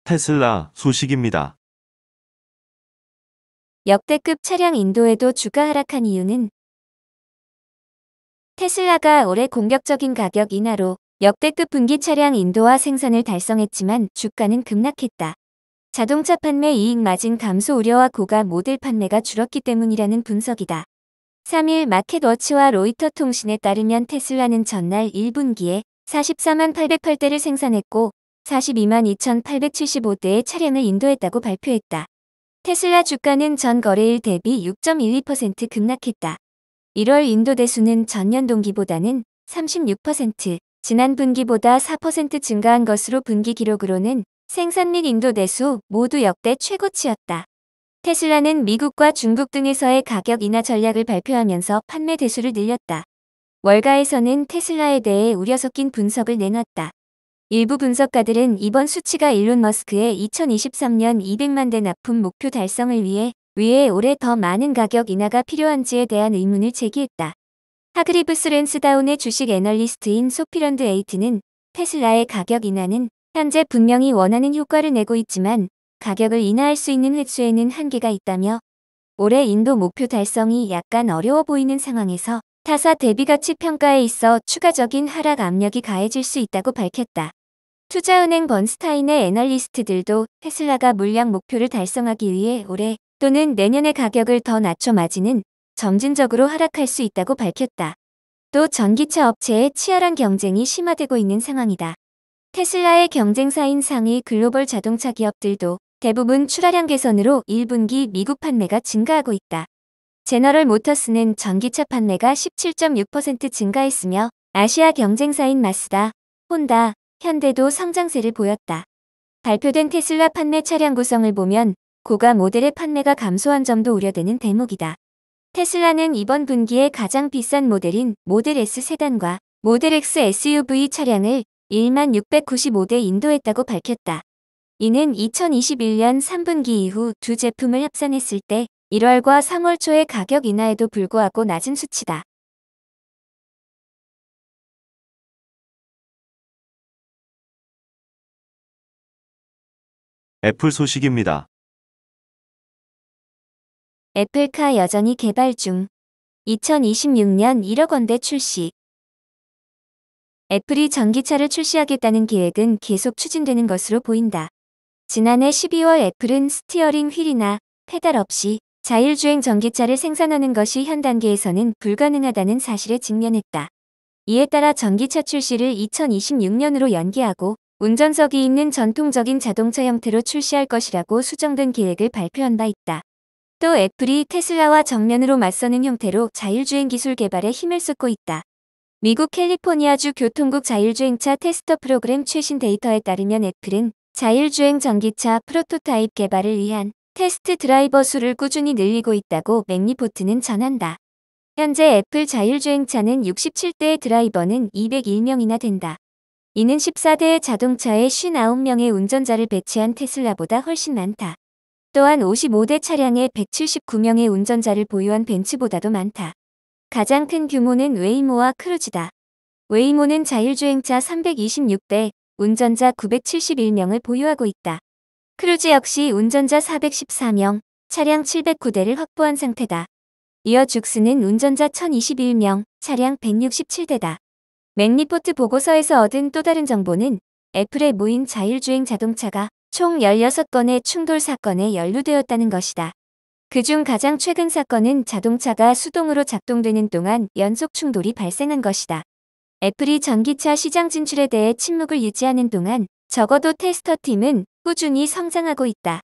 테슬라 소식입니다. 역대급 차량 인도에도 주가 하락한 이유는 테슬라가 올해 공격적인 가격 인하로 역대급 분기 차량 인도화 생산을 달성했지만 주가는 급락했다. 자동차 판매 이익 마진 감소 우려와 고가 모델 판매가 줄었기 때문이라는 분석이다. 3일 마켓워치와 로이터 통신에 따르면 테슬라는 전날 1분기에 44만 808대를 생산했고 42만 2,875대의 차량을 인도했다고 발표했다. 테슬라 주가는 전 거래일 대비 6.12% 급락했다. 1월 인도 대수는 전년 동기보다는 36%, 지난 분기보다 4% 증가한 것으로 분기 기록으로는 생산 및 인도 대수 모두 역대 최고치였다. 테슬라는 미국과 중국 등에서의 가격 인하 전략을 발표하면서 판매 대수를 늘렸다. 월가에서는 테슬라에 대해 우려 섞인 분석을 내놨다. 일부 분석가들은 이번 수치가 일론 머스크의 2023년 200만 대 납품 목표 달성을 위해 올해 더 많은 가격 인하가 필요한지에 대한 의문을 제기했다. 하그리브스 랜스다운의 주식 애널리스트인 소피런드 에이트는 테슬라의 가격 인하는 현재 분명히 원하는 효과를 내고 있지만 가격을 인하할 수 있는 횟수에는 한계가 있다며 올해 인도 목표 달성이 약간 어려워 보이는 상황에서 타사 대비가치 평가에 있어 추가적인 하락 압력이 가해질 수 있다고 밝혔다. 투자은행 번스타인의 애널리스트들도 테슬라가 물량 목표를 달성하기 위해 올해 또는 내년의 가격을 더 낮춰 마진은 점진적으로 하락할 수 있다고 밝혔다. 또 전기차 업체의 치열한 경쟁이 심화되고 있는 상황이다. 테슬라의 경쟁사인 상위 글로벌 자동차 기업들도 대부분 출하량 개선으로 1분기 미국 판매가 증가하고 있다. 제너럴 모터스는 전기차 판매가 17.6% 증가했으며 아시아 경쟁사인 마쓰다, 혼다, 현대도 성장세를 보였다. 발표된 테슬라 판매 차량 구성을 보면 고가 모델의 판매가 감소한 점도 우려되는 대목이다. 테슬라는 이번 분기에 가장 비싼 모델인 모델 S 세단과 모델 X SUV 차량을 1만 695대 인도했다고 밝혔다. 이는 2021년 3분기 이후 두 제품을 합산했을 때 1월과 3월 초의 가격 인하에도 불구하고 낮은 수치다. 애플 소식입니다. 애플카 여전히 개발 중. 2026년 1억 원대 출시. 애플이 전기차를 출시하겠다는 계획은 계속 추진되는 것으로 보인다. 지난해 12월 애플은 스티어링 휠이나 페달 없이 자율주행 전기차를 생산하는 것이 현 단계에서는 불가능하다는 사실에 직면했다. 이에 따라 전기차 출시를 2026년으로 연기하고 운전석이 있는 전통적인 자동차 형태로 출시할 것이라고 수정된 계획을 발표한 바 있다. 또 애플이 테슬라와 정면으로 맞서는 형태로 자율주행 기술 개발에 힘을 쏟고 있다. 미국 캘리포니아주 교통국 자율주행차 테스터 프로그램 최신 데이터에 따르면 애플은 자율주행 전기차 프로토타입 개발을 위한 테스트 드라이버 수를 꾸준히 늘리고 있다고 맥리포트는 전한다. 현재 애플 자율주행차는 67대의 드라이버는 201명이나 된다. 이는 14대의 자동차에 59명의 운전자를 배치한 테슬라보다 훨씬 많다. 또한 55대 차량에 179명의 운전자를 보유한 벤츠보다도 많다. 가장 큰 규모는 웨이모와 크루즈다. 웨이모는 자율주행차 326대, 운전자 971명을 보유하고 있다. 크루즈 역시 운전자 414명, 차량 709대를 확보한 상태다. 이어 죽스는 운전자 1021명, 차량 167대다. 맥리포트 보고서에서 얻은 또 다른 정보는 애플의 무인 자율주행 자동차가 총 16건의 충돌 사건에 연루되었다는 것이다. 그중 가장 최근 사건은 자동차가 수동으로 작동되는 동안 연속 충돌이 발생한 것이다. 애플이 전기차 시장 진출에 대해 침묵을 유지하는 동안 적어도 테스터팀은 꾸준히 성장하고 있다.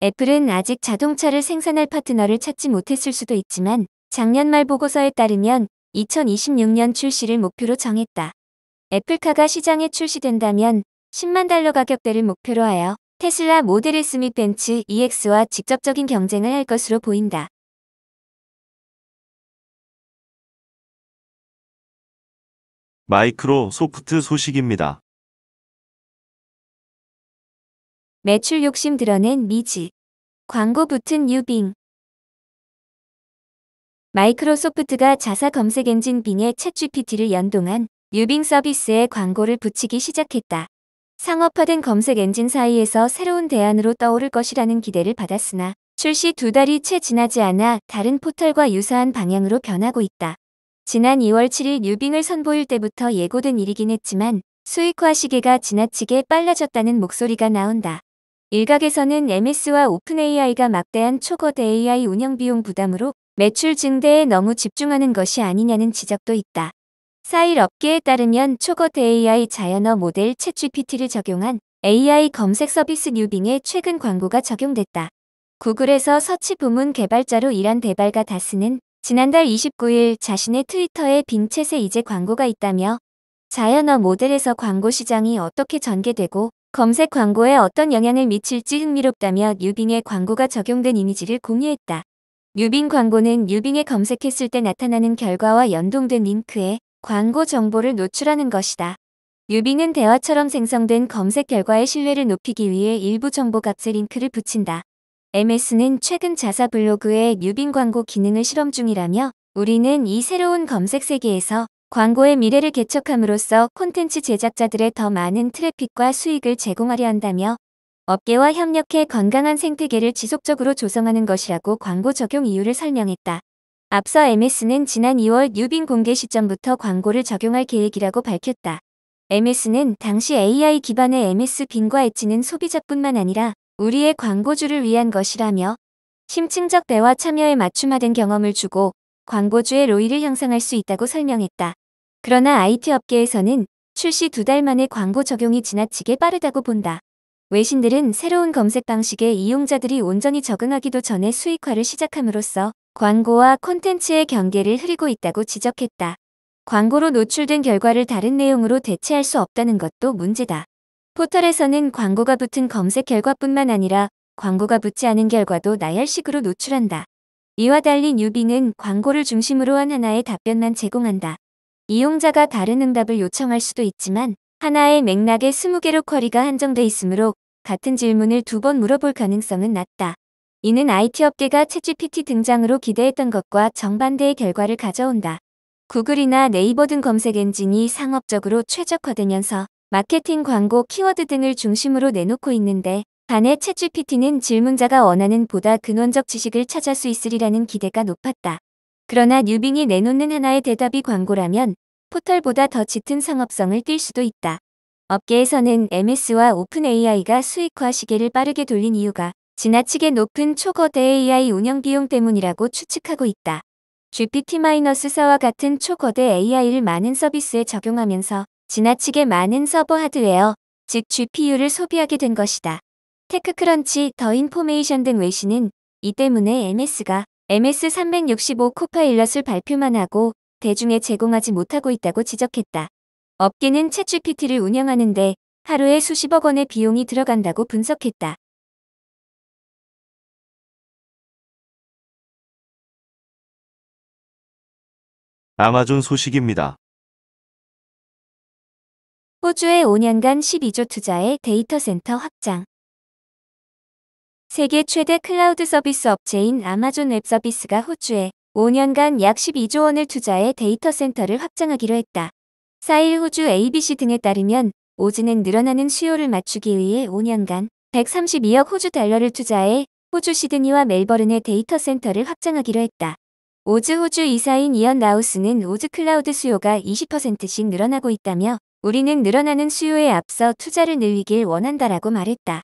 애플은 아직 자동차를 생산할 파트너를 찾지 못했을 수도 있지만 작년 말 보고서에 따르면 2026년 출시를 목표로 정했다. 애플카가 시장에 출시된다면 10만 달러 가격대를 목표로 하여 테슬라 모델 S 및 벤츠 EX와 직접적인 경쟁을 할 것으로 보인다. 마이크로소프트 소식입니다. 매출 욕심 드러낸 미즈. 광고 붙은 유빙. 마이크로소프트가 자사 검색 엔진 빙의 챗GPT를 연동한 유빙 서비스에 광고를 붙이기 시작했다. 상업화된 검색 엔진 사이에서 새로운 대안으로 떠오를 것이라는 기대를 받았으나 출시 2달이 채 지나지 않아 다른 포털과 유사한 방향으로 변하고 있다. 지난 2월 7일 뉴빙을 선보일 때부터 예고된 일이긴 했지만 수익화 시기가 지나치게 빨라졌다는 목소리가 나온다. 일각에서는 MS와 오픈AI가 막대한 초거대 AI 운영 비용 부담으로 매출 증대에 너무 집중하는 것이 아니냐는 지적도 있다. 사일 업계에 따르면 초거대 AI 자연어 모델 챗GPT를 적용한 AI 검색 서비스 뉴빙에 최근 광고가 적용됐다. 구글에서 서치 부문 개발자로 일한 데발가 다스는 지난달 29일 자신의 트위터에 빙챗에 이제 광고가 있다며 자연어 모델에서 광고 시장이 어떻게 전개되고 검색 광고에 어떤 영향을 미칠지 흥미롭다며 뉴빙에 광고가 적용된 이미지를 공유했다. 뉴빙 광고는 뉴빙에 검색했을 때 나타나는 결과와 연동된 링크에 광고 정보를 노출하는 것이다. 뉴빙은 대화처럼 생성된 검색 결과의 신뢰를 높이기 위해 일부 정보 값에 링크를 붙인다. MS는 최근 자사 블로그에 뉴빙 광고 기능을 실험 중이라며 우리는 이 새로운 검색 세계에서 광고의 미래를 개척함으로써 콘텐츠 제작자들의 더 많은 트래픽과 수익을 제공하려 한다며 업계와 협력해 건강한 생태계를 지속적으로 조성하는 것이라고 광고 적용 이유를 설명했다. 앞서 MS는 지난 2월 뉴빙 공개 시점부터 광고를 적용할 계획이라고 밝혔다. MS는 당시 AI 기반의 MS 빙과 엣지는 소비자뿐만 아니라 우리의 광고주를 위한 것이라며 심층적 대화 참여에 맞춤화된 경험을 주고 광고주의 로이를 향상할 수 있다고 설명했다. 그러나 IT 업계에서는 출시 2달 만에 광고 적용이 지나치게 빠르다고 본다. 외신들은 새로운 검색 방식에 이용자들이 온전히 적응하기도 전에 수익화를 시작함으로써 광고와 콘텐츠의 경계를 흐리고 있다고 지적했다. 광고로 노출된 결과를 다른 내용으로 대체할 수 없다는 것도 문제다. 포털에서는 광고가 붙은 검색 결과뿐만 아니라 광고가 붙지 않은 결과도 나열식으로 노출한다. 이와 달리 뉴빙은 광고를 중심으로 한 하나의 답변만 제공한다. 이용자가 다른 응답을 요청할 수도 있지만 하나의 맥락에 20개로 쿼리가 한정돼 있으므로 같은 질문을 2번 물어볼 가능성은 낮다. 이는 IT 업계가 챗GPT 등장으로 기대했던 것과 정반대의 결과를 가져온다. 구글이나 네이버 등 검색 엔진이 상업적으로 최적화되면서 마케팅, 광고, 키워드 등을 중심으로 내놓고 있는데 반해 챗GPT는 질문자가 원하는 보다 근원적 지식을 찾을 수 있으리라는 기대가 높았다. 그러나 뉴빙이 내놓는 하나의 대답이 광고라면 포털보다 더 짙은 상업성을 띌 수도 있다. 업계에서는 MS와 오픈AI가 수익화 시계를 빠르게 돌린 이유가 지나치게 높은 초거대 AI 운영 비용 때문이라고 추측하고 있다. GPT-4와 같은 초거대 AI를 많은 서비스에 적용하면서 지나치게 많은 서버 하드웨어, 즉 GPU를 소비하게 된 것이다. 테크크런치, 더 인포메이션 등 외신은 이 때문에 MS가 MS365 코파일럿을 발표만 하고 대중에 제공하지 못하고 있다고 지적했다. 업계는 챗GPT를 운영하는데 하루에 수십억 원의 비용이 들어간다고 분석했다. 아마존 소식입니다. 호주의 5년간 12조 투자의 데이터 센터 확장. 세계 최대 클라우드 서비스 업체인 아마존 웹 서비스가 호주에 5년간 약 12조 원을 투자해 데이터 센터를 확장하기로 했다. 4일 호주 ABC 등에 따르면 오즈는 늘어나는 수요를 맞추기 위해 5년간 132억 호주 달러를 투자해 호주 시드니와 멜버른의 데이터 센터를 확장하기로 했다. 오즈 호주 이사인 이언 라우스는 오즈 클라우드 수요가 20%씩 늘어나고 있다며 우리는 늘어나는 수요에 앞서 투자를 늘리길 원한다라고 말했다.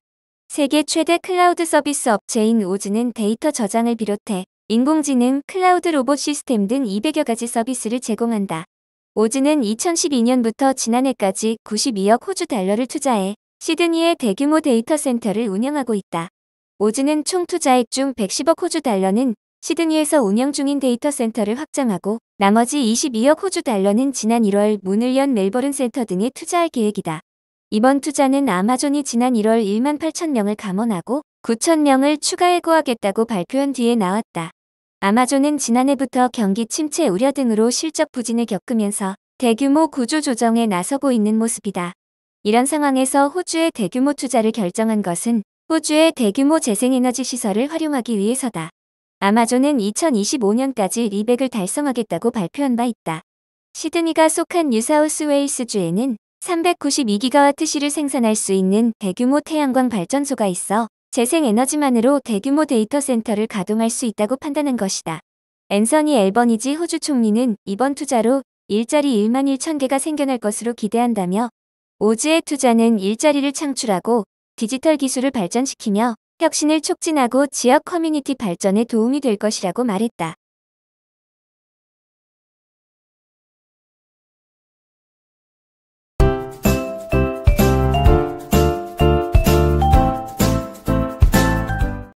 세계 최대 클라우드 서비스 업체인 오즈는 데이터 저장을 비롯해 인공지능, 클라우드 로봇 시스템 등 200여 가지 서비스를 제공한다. 오즈는 2012년부터 지난해까지 92억 호주 달러를 투자해 시드니의 대규모 데이터 센터를 운영하고 있다. 오즈는 총 투자액 중 110억 호주 달러는 시드니에서 운영 중인 데이터 센터를 확장하고 나머지 22억 호주 달러는 지난 1월 문을 연 멜버른 센터 등에 투자할 계획이다. 이번 투자는 아마존이 지난 1월 1만 8천 명을 감원하고 9천 명을 추가 해고하겠다고 발표한 뒤에 나왔다. 아마존은 지난해부터 경기 침체 우려 등으로 실적 부진을 겪으면서 대규모 구조 조정에 나서고 있는 모습이다. 이런 상황에서 호주의 대규모 투자를 결정한 것은 호주의 대규모 재생에너지 시설을 활용하기 위해서다. 아마존은 2025년까지 리백을 달성하겠다고 발표한 바 있다. 시드니가 속한 뉴사우스웨일스주에는 392GWh를 생산할 수 있는 대규모 태양광 발전소가 있어 재생에너지만으로 대규모 데이터 센터를 가동할 수 있다고 판단한 것이다. 앤서니 앨버니지 호주 총리는 이번 투자로 일자리 1만 1천 개가 생겨날 것으로 기대한다며 오즈의 투자는 일자리를 창출하고 디지털 기술을 발전시키며 혁신을 촉진하고 지역 커뮤니티 발전에 도움이 될 것이라고 말했다.